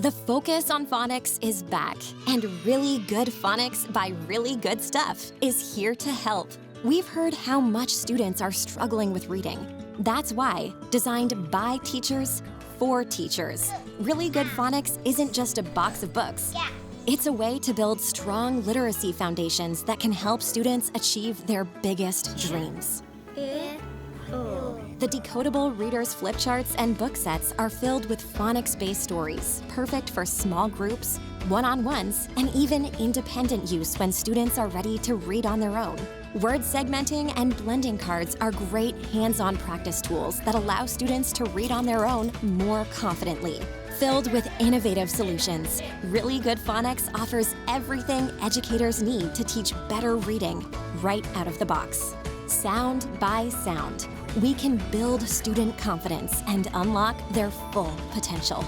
The focus on phonics is back, and Really Good Phonics by Really Good Stuff is here to help. We've heard how much students are struggling with reading. That's why, designed by teachers, for teachers, Really Good Phonics isn't just a box of books. It's a way to build strong literacy foundations that can help students achieve their biggest dreams. The decodable readers flip charts and book sets are filled with phonics-based stories, perfect for small groups, one-on-ones, and even independent use when students are ready to read on their own. Word segmenting and blending cards are great hands-on practice tools that allow students to read on their own more confidently. Filled with innovative solutions, Really Good Phonics offers everything educators need to teach better reading right out of the box. Sound by sound, we can build student confidence and unlock their full potential.